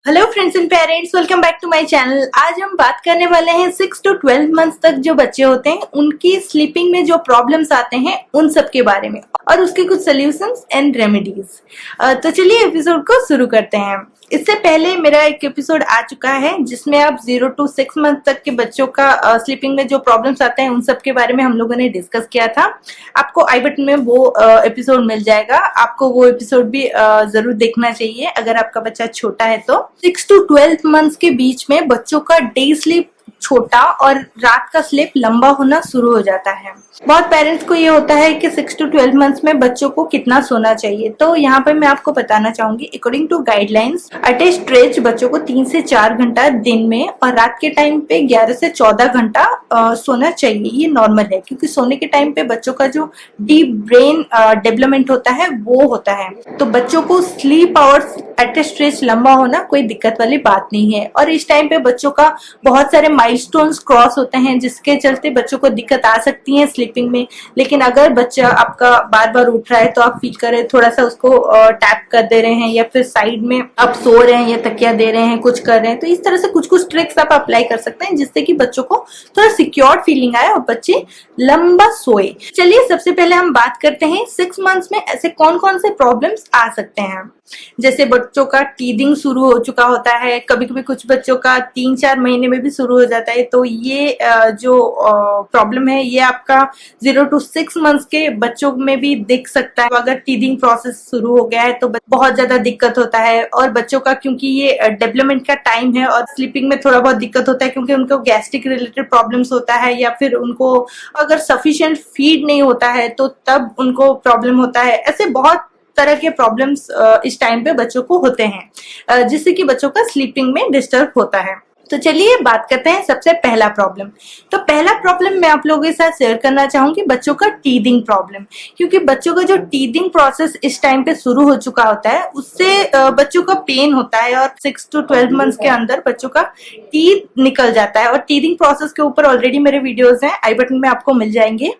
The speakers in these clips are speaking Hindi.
Hello friends and parents, welcome back to my channel. आज हम बात करने वाले हैं 6 to 12 मंथ्स तक जो बच्चे होते हैं उनकी स्लीपिंग में जो प्रॉब्लम्स आते हैं उन सब के बारे में और उसके कुछ सॉल्यूशंस एंड रेमेडीज। तो चलिए एपिसोड को शुरू करते हैं। इससे पहले मेरा एक एपिसोड आ चुका है जिसमें आप 0 to 6 मंथ तक के बच्चों का स्लीपिंग में जो प्रॉब्लम्स आते हैं उन सब के बारे में हम लोगों ने डिस्कस किया था। आपको आई बटन में वो एपिसोड मिल जाएगा, आपको वो एपिसोड भी जरूर देखना चाहिए अगर आपका बच्चा छोटा है तो। 6 to 12 मंथ्स के बीच में बच्चों का डे स्लीप छोटा और रात का स्लीप लंबा होना शुरू हो जाता है। बहुत पेरेंट्स को ये होता है कि 6 to 12 मंथ्स में बच्चों को कितना सोना चाहिए, तो यहाँ पे मैं आपको बताना चाहूंगी according to guidelines at a stretch बच्चों को 3 से 4 घंटा दिन में और रात के टाइम पे 11 से 14 घंटा सोना चाहिए। ये नॉर्मल है क्योंकि सोने के टाइम पे बच्चों का जो डीप ब्रेन डेवलपमेंट होता है वो होता है, तो बच्चों को sleep hours eight a stretch लंबा होना कोई दिक्कत वाली बात नहीं है। और इस टाइम पे बच्चों का बहुत सारे माइलस्टोन्स क्रॉस होते हैं जिसके चलते बच्चों को दिक्कत आ सकती है स्लीपिंग में। लेकिन अगर बच्चा आपका बार बार उठ रहा है तो आप फील करें थोड़ा सा उसको टैप कर दे रहे हैं या फिर साइड में आप सो रहे हैं या तकिया दे रहे हैं, कुछ कर रहे हैं, तो इस तरह से कुछ कुछ ट्रिक्स आप अप्लाई कर सकते हैं जिससे कि बच्चों को थोड़ा सिक्योर फीलिंग आए और बच्चे लंबा सोए। चलिए सबसे पहले हम बात करते हैं 6 मंथ्स में ऐसे कौन कौन से प्रॉब्लम्स आ सकते हैं। जैसे बच्चों का टीदिंग शुरू हो चुका होता है, कभी कभी कुछ बच्चों का 3-4 महीने में भी शुरू हो जाता है, तो ये जो प्रॉब्लम है ये आपका 0 to 6 मंथ्स के बच्चों में भी दिख सकता है। अगर टीदिंग प्रोसेस शुरू हो गया है तो बहुत ज्यादा दिक्कत होता है। और बच्चों का क्योंकि ये डेवलपमेंट का टाइम है और स्लीपिंग में थोड़ा बहुत दिक्कत होता है क्योंकि उनको गैस्ट्रिक रिलेटेड प्रॉब्लम्स होता है या फिर उनको अगर सफिशिएंट फीड नहीं होता है तो तब उनको प्रॉब्लम होता है। ऐसे बहुत तरह के प्रॉब्लम्स इस टाइम पे बच्चों को होते हैं जिससे कि बच्चों का स्लीपिंग में डिस्टर्ब होता है। तो चलिए बात करते हैं सबसे पहला प्रॉब्लम। तो पहला प्रॉब्लम मैं आप लोगों के साथ शेयर करना चाहूंगी बच्चों का टीदिंग प्रॉब्लम, क्योंकि बच्चों का जो टीदिंग प्रोसेस इस टाइम पे शुरू हो चुका होता है उससे बच्चों का पेन होता है और 6 to 12 मंथ्स के अंदर बच्चों का टीथ निकल जाता है। और टीदिंग प्रोसेस के ऊपर ऑलरेडी मेरे वीडियोस हैं, आई बटन में आपको मिल जाएंगे।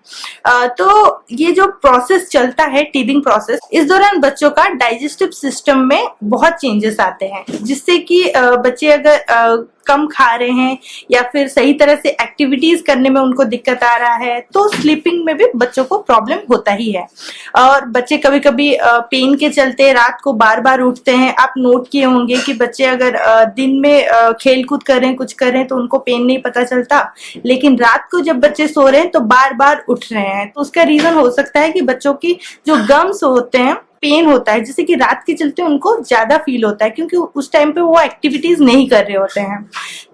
तो ये जो प्रोसेस चलता है टीदिंग प्रोसेस, इस दौरान बच्चों का डाइजेस्टिव सिस्टम में बहुत चेंजेस आते हैं जिससे कि बच्चे अगर कम खा रहे हैं या फिर सही तरह से एक्टिविटीज करने में उनको दिक्कत आ रहा है तो स्लीपिंग में भी बच्चों को प्रॉब्लम होता ही है। और बच्चे कभी कभी पेन के चलते रात को बार बार उठते हैं। आप नोट किए होंगे कि बच्चे अगर दिन में खेल कूद कर रहे हैं, कुछ कर रहे हैं तो उनको पेन नहीं पता चलता, लेकिन रात को जब बच्चे सो रहे हैं तो बार बार उठ रहे हैं। तो उसका रीजन हो सकता है कि बच्चों की जो गम्स होते हैं पेन होता है जिससे कि रात के चलते उनको ज्यादा फील होता है क्योंकि उस टाइम पे वो एक्टिविटीज नहीं कर रहे होते हैं।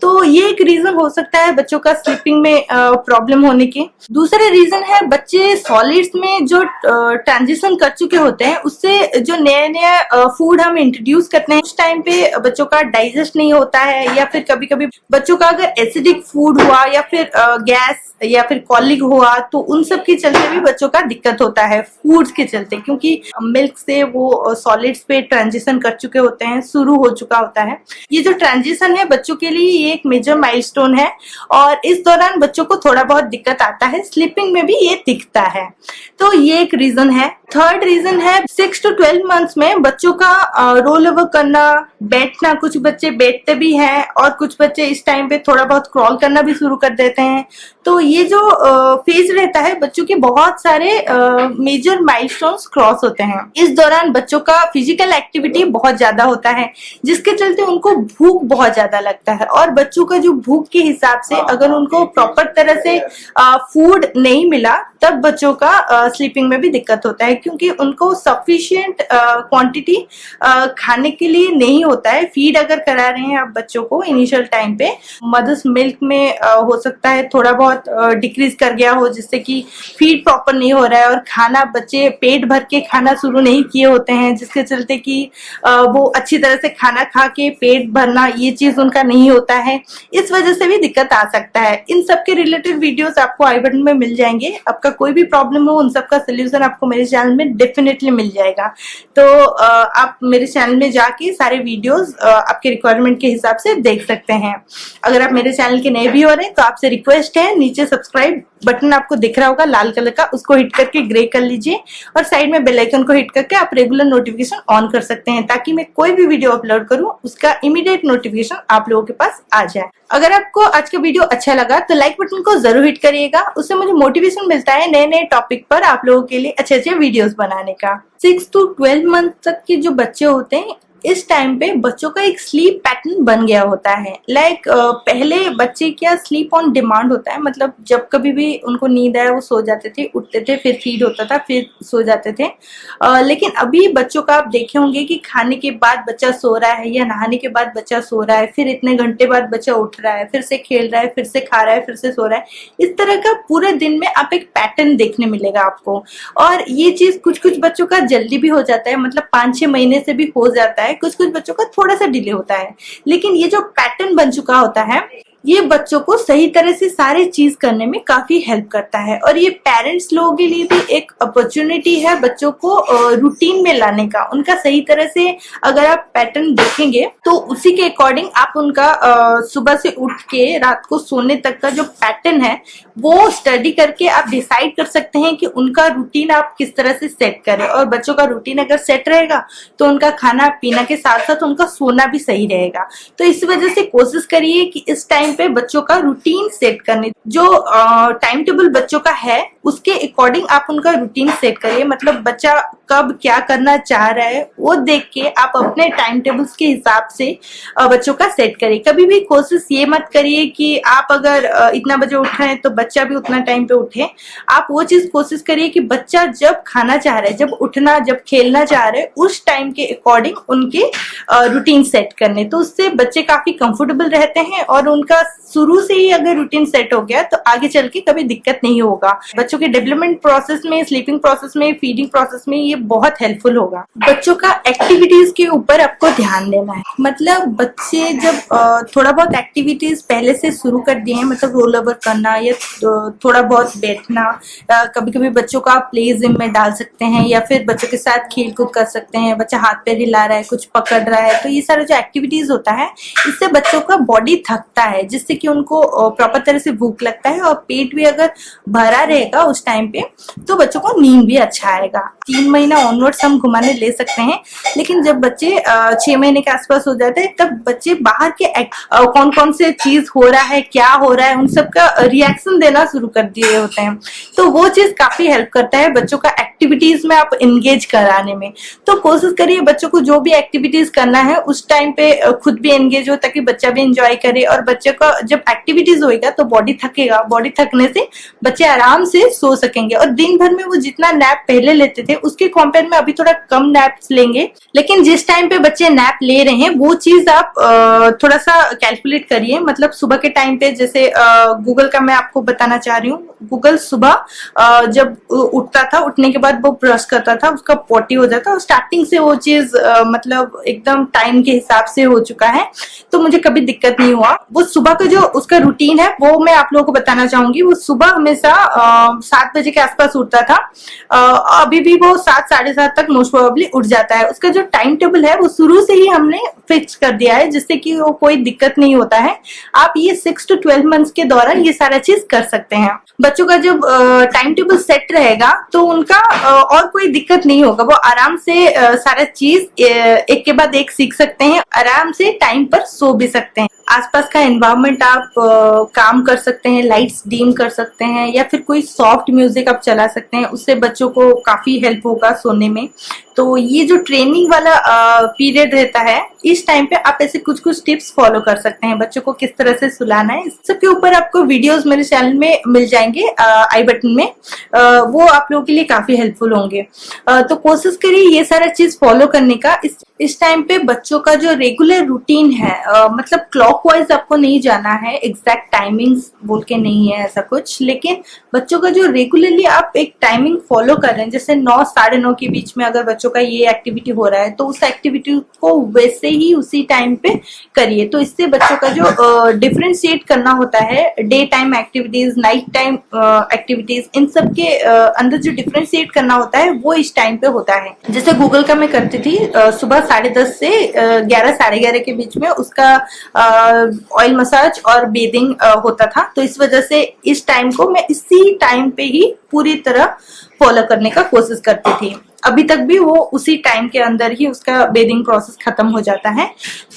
तो ये एक रीजन हो सकता है बच्चों का स्लीपिंग में प्रॉब्लम होने के। दूसरे रीजन है बच्चे सॉलिड्स में जो ट्रांजिशन कर चुके होते हैं उससे जो नया नया फूड हम इंट्रोड्यूस करते हैं उस टाइम पे बच्चों का डाइजेस्ट नहीं होता है, या फिर कभी कभी बच्चों का अगर एसिडिक फूड हुआ या फिर गैस या फिर कॉलिक हुआ तो उन सब के चलते भी बच्चों का दिक्कत होता है फूड्स के चलते, क्योंकि मिल्क से वो सॉलिड्स पे ट्रांजिशन कर चुके होते हैं, शुरू हो चुका होता है। ये जो ट्रांजिशन है बच्चों के लिए ये एक मेजर माइलस्टोन है और इस दौरान बच्चों को थोड़ा बहुत दिक्कत आता है, स्लीपिंग में भी ये दिखता है। तो ये एक रीजन है। थर्ड रीजन है 6 to 12 मंथ्स में बच्चों का रोल ओवर करना, बैठना। कुछ बच्चे बैठते भी हैं और कुछ बच्चे इस टाइम पे थोड़ा बहुत क्रॉल करना भी शुरू कर देते हैं। तो ये जो फेज रहता है बच्चों के बहुत सारे मेजर माइलस्टोन्स क्रॉस होते हैं। इस दौरान बच्चों का फिजिकल एक्टिविटी बहुत ज्यादा होता है जिसके चलते उनको भूख बहुत ज्यादा लगता है और बच्चों का जो भूख के हिसाब से अगर उनको प्रॉपर तरह से फूड नहीं मिला तब बच्चों का स्लीपिंग में भी दिक्कत होता है क्योंकि उनको सफिशिएंट क्वांटिटी खाने के लिए नहीं होता है। फीड अगर करा रहे हैं आप बच्चों को इनिशियल टाइम पे, मदर्स मिल्क में हो सकता है थोड़ा बहुत डिक्रीज कर गया हो जिससे कि फीड प्रॉपर नहीं हो रहा है और खाना बच्चे पेट भर के खाना शुरू नहीं किए होते हैं जिसके चलते कि वो अच्छी तरह से खाना खा के पेट भरना ये चीज उनका नहीं होता है, इस वजह से भी दिक्कत आ सकता है। इन सब के रिलेटेड वीडियोस आपको आई बटन में मिल जाएंगे। आपका कोई भी प्रॉब्लम हो उन सब का सोल्यूशन आपको मेरे चैनल में डेफिनेटली मिल जाएगा। तो आप मेरे चैनल में जाके सारे वीडियोस आपके रिक्वायरमेंट के हिसाब से देख सकते हैं। अगर आप मेरे चैनल के नए भी हो रहे हैं तो आपसे रिक्वेस्ट है नीचे नीचे सब्सक्राइब बटन आपको दिख रहा होगा लाल कलर का, उसको हिट करके ग्रे कर लीजिए और साइड में बेल आइकन को हिट करके आप रेगुलर नोटिफिकेशन ऑन कर सकते हैं, ताकि मैं कोई भी वीडियो अपलोड करूं उसका इमीडिएट नोटिफिकेशन आप लोगों के पास आ जाए। अगर आपको आज का वीडियो अच्छा लगा तो लाइक बटन को जरूर हिट करिएगा, उससे मुझे मोटिवेशन मिलता है नए नए टॉपिक पर आप लोगों के लिए अच्छे अच्छे वीडियोस बनाने का। 6 to 12 मंथ तक के जो बच्चे होते हैं, इस टाइम पे बच्चों का एक स्लीप पैटर्न बन गया होता है। पहले बच्चे क्या स्लीप ऑन डिमांड होता है, मतलब जब कभी भी उनको नींद आया वो सो जाते थे, उठते थे, फिर फीड होता था, फिर सो जाते थे। लेकिन अभी बच्चों का आप देखे होंगे कि खाने के बाद बच्चा सो रहा है या नहाने के बाद बच्चा सो रहा है, फिर इतने घंटे बाद बच्चा उठ रहा है, फिर से खेल रहा है, फिर से खा रहा है, फिर से सो रहा है। इस तरह का पूरे दिन में आप एक पैटर्न देखने मिलेगा आपको। और ये चीज कुछ कुछ बच्चों का जल्दी भी हो जाता है, मतलब 5-6 महीने से भी हो जाता है, कुछ कुछ बच्चों का थोड़ा सा डिले होता है। लेकिन ये जो पैटर्न बन चुका होता है, ये बच्चों को सही तरह से सारे चीज करने में काफी हेल्प करता है। और ये पेरेंट्स लोगों के लिए भी एक अपॉर्चुनिटी है बच्चों को रूटीन में लाने का। उनका सही तरह से अगर आप पैटर्न देखेंगे तो उसी के अकॉर्डिंग आप उनका सुबह से उठ के रात को सोने तक का जो पैटर्न है वो स्टडी करके आप डिसाइड कर सकते हैं कि उनका रूटीन आप किस तरह से सेट करें। और बच्चों का रूटीन अगर सेट रहेगा तो उनका खाना पीना के साथ साथ उनका सोना भी सही रहेगा। तो इस वजह से कोशिश करिए कि इस टाइम पे बच्चों का रूटीन सेट करने, जो टाइम टेबल बच्चों का है उसके अकॉर्डिंग आप उनका रूटीन सेट करिए। मतलब बच्चा कब क्या करना चाह रहा है वो देख के आप अपने टाइम टेबल्स के हिसाब से बच्चों का सेट करिए। कभी भी कोशिश ये मत करिए कि आप अगर इतना बजे उठ रहे हैं तो बच्चा भी उतना टाइम पे उठे। आप वो चीज कोशिश करिए कि बच्चा जब खाना चाह रहा है, जब उठना, जब खेलना चाह रहे हैं, उस टाइम के अकॉर्डिंग उनके रूटीन सेट करने। तो उससे बच्चे काफी कंफर्टेबल रहते हैं और उनका शुरू से ही अगर रूटीन सेट हो गया तो आगे चल के कभी दिक्कत नहीं होगा। बच्चों के डेवलपमेंट प्रोसेस में, स्लीपिंग प्रोसेस में, फीडिंग प्रोसेस में ये बहुत हेल्पफुल होगा। बच्चों का एक्टिविटीज के ऊपर आपको ध्यान देना है। मतलब बच्चे जब थोड़ा बहुत एक्टिविटीज पहले से शुरू कर दिए हैं, मतलब रोल ओवर करना या थोड़ा बहुत बैठना, कभी कभी बच्चों का आप प्ले जिम में डाल सकते हैं या फिर बच्चों के साथ खेल कूद कर सकते हैं। बच्चा हाथ पैर हिला रहा है, कुछ पकड़ रहा है, तो ये सारा जो एक्टिविटीज होता है इससे बच्चों का बॉडी थकता है, जिससे कि उनको प्रॉपर तरह से भूख लगता है और पेट भी अगर भरा रहेगा उस टाइम पे तो बच्चों को नींद भी अच्छा आएगा। 3 महीना ऑनवर्ड्स हम घुमाने ले सकते हैं, लेकिन जब बच्चे 6 महीने के आसपास हो जाते हैं तब बच्चे बाहर के कौन कौन से चीज हो रहा है, क्या हो रहा है, उन सब का रिएक्शन देना शुरू कर दिए होते हैं। तो वो चीज काफी हेल्प करता है बच्चों का एक्टिविटीज में आप एंगेज कराने में। तो कोशिश करिए बच्चों को जो भी एक्टिविटीज करना है उस टाइम पे खुद भी एंगेज हो, ताकि बच्चा भी एंजॉय करे। और बच्चे का जब एक्टिविटीज होएगा तो बॉडी थकेगा, बॉडी थकने से बच्चे आराम से सो सकेंगे। और दिन भर में वो जितना नैप पहले लेते थे उसके कंपेयर में अभी थोड़ा कम नैप्स लेंगे, लेकिन जिस टाइम पे बच्चे नैप ले रहे हैं वो चीज आप थोड़ा सा कैलकुलेट करिए। मतलब सुबह के टाइम पे, जैसे गूगल का मैं आपको बताना चाह रही हूँ, गूगल सुबह जब उठता था, उठने के बाद वो ब्रश करता था, उसका पोटी हो जाता, और स्टार्टिंग से वो चीज मतलब एकदम टाइम के हिसाब से हो चुका है, तो मुझे कभी दिक्कत नहीं हुआ। वो सुबह का जो उसका रूटीन है वो मैं आप लोगों को बताना चाहूंगी। वो सुबह हमेशा 7 बजे के आसपास उठता था, अभी भी वो 7 साढ़े 7 तक मोस्ट प्रोबेबली उठ जाता है। उसका जो टाइम टेबल है वो शुरू से ही हमने फिक्स कर दिया है, जिससे कि वो कोई दिक्कत नहीं होता है। आप ये 6 to 12 मंथ्स के दौरान ये सारा चीज कर सकते हैं। बच्चों का जब टाइम टेबल सेट रहेगा तो उनका और कोई दिक्कत नहीं होगा, वो आराम से सारा चीज एक के बाद एक सीख सकते हैं, आराम से टाइम पर सो भी सकते हैं। आसपास का एनवायरनमेंट आप काम कर सकते हैं, लाइट्स डीम कर सकते हैं या फिर कोई सॉफ्ट म्यूजिक आप चला सकते हैं, उससे बच्चों को काफी हेल्प होगा सोने में। तो ये जो ट्रेनिंग वाला पीरियड रहता है, इस टाइम पे आप ऐसे कुछ कुछ टिप्स फॉलो कर सकते हैं बच्चों को किस तरह से सुलाना है। इस सब के ऊपर आपको वीडियोस मेरे चैनल में मिल जाएंगे आई बटन में, वो आप लोगों के लिए काफी हेल्पफुल होंगे। तो कोशिश करिए ये सारा चीज फॉलो करने का। इस टाइम पे बच्चों का जो रेगुलर रूटीन है, मतलब क्लॉकवाइज आपको नहीं जाना है, एग्जैक्ट टाइमिंग्स बोल के नहीं है ऐसा कुछ, लेकिन बच्चों का जो रेगुलरली आप एक टाइमिंग फॉलो कर रहे हैं, जैसे 9 साढ़े 9 के बीच में अगर बच्चों का ये एक्टिविटी हो रहा है तो उस एक्टिविटी को वैसे ही उसी टाइम पे करिए। तो इससे बच्चों का जो डिफरेंशिएट करना होता है, day time activities, night time activities, इन सब के अंदर जो डिफरेंशिएट करना होता है वो इस टाइम पे होता है। जैसे गूगल का मैं करती थी, सुबह 10:30 से 11 साढ़े 11 के बीच में उसका ऑयल मसाज और बेदिंग होता था। तो इस वजह से इस टाइम को मैं इसी टाइम पे ही पूरी तरह फॉलो करने का कोशिश करती थी। अभी तक भी वो उसी टाइम के अंदर ही उसका बेदिंग प्रोसेस खत्म हो जाता है।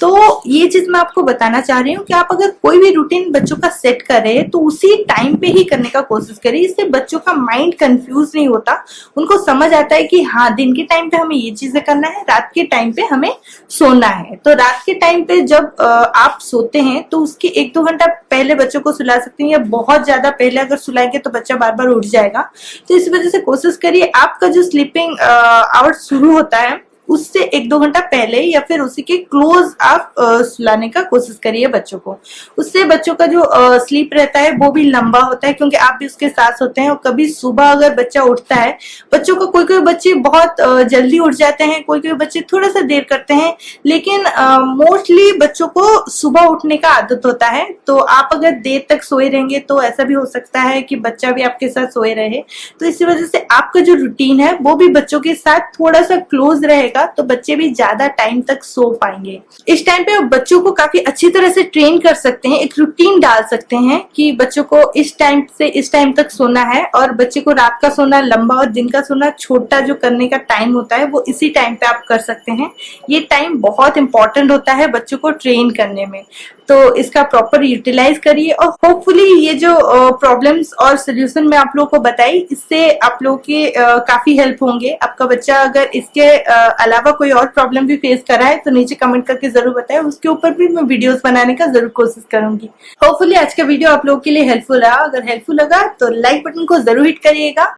तो ये चीज मैं आपको बताना चाह रही हूँ कि आप अगर कोई भी रूटीन बच्चों का सेट करें तो उसी टाइम पे ही करने का कोशिश करें। इससे बच्चों का माइंड कंफ्यूज नहीं होता, उनको समझ आता है कि हाँ दिन के टाइम पे हमें ये चीजें करना है, रात के टाइम पे हमें सोना है। तो रात के टाइम पे जब आप सोते हैं तो उसके 1-2 घंटा पहले बच्चों को सुला सकते हैं, या बहुत ज्यादा पहले अगर सुलाएंगे तो बच्चा बार बार उठ जाएगा। तो इस वजह से कोशिश करिए आपका जो स्लीपिंग आवर्स शुरू होता है उससे 1-2 घंटा पहले या फिर उसी के क्लोज आप सुलाने का कोशिश करिए बच्चों को। उससे बच्चों का जो स्लीप रहता है वो भी लंबा होता है, क्योंकि आप भी उसके साथ होते हैं। और कभी सुबह अगर बच्चा उठता है, बच्चों को कोई कोई बच्चे बहुत जल्दी उठ जाते हैं, कोई कोई बच्चे थोड़ा सा देर करते हैं, लेकिन मोस्टली बच्चों को सुबह उठने का आदत होता है। तो आप अगर देर तक सोए रहेंगे तो ऐसा भी हो सकता है कि बच्चा भी आपके साथ सोए रहे। तो इसी वजह से आपका जो रूटीन है वो भी बच्चों के साथ थोड़ा सा क्लोज रहेगा, तो बच्चे भी ज्यादा टाइम तक सो पाएंगे। इस टाइम पे आप बच्चों को काफी अच्छी तरह से ट्रेन कर सकते हैं, एक रूटीन डाल सकते हैं कि बच्चों को इस टाइम से इस टाइम तक सोना है, और बच्चे को रात का सोना लंबा और दिन का सोना छोटा जो करने का टाइम होता है वो इसी टाइम पे आप कर सकते हैं। ये टाइम बहुत इंपॉर्टेंट होता है बच्चों को ट्रेन करने में, तो इसका प्रॉपर यूटिलाइज करिए। और होपफुली ये जो प्रॉब्लम्स और सोल्यूशन मैं आप लोगों को बताई, इससे आप लोगों के काफी हेल्प होंगे। आपका बच्चा अगर इसके अलावा कोई और प्रॉब्लम भी फेस कर रहा है तो नीचे कमेंट करके जरूर बताएं, उसके ऊपर भी मैं वीडियोस बनाने का जरूर कोशिश करूंगी। होपफुली आज का वीडियो आप लोगों के लिए हेल्पफुल रहा। अगर हेल्पफुल लगा तो लाइक बटन को जरूर हिट करिएगा।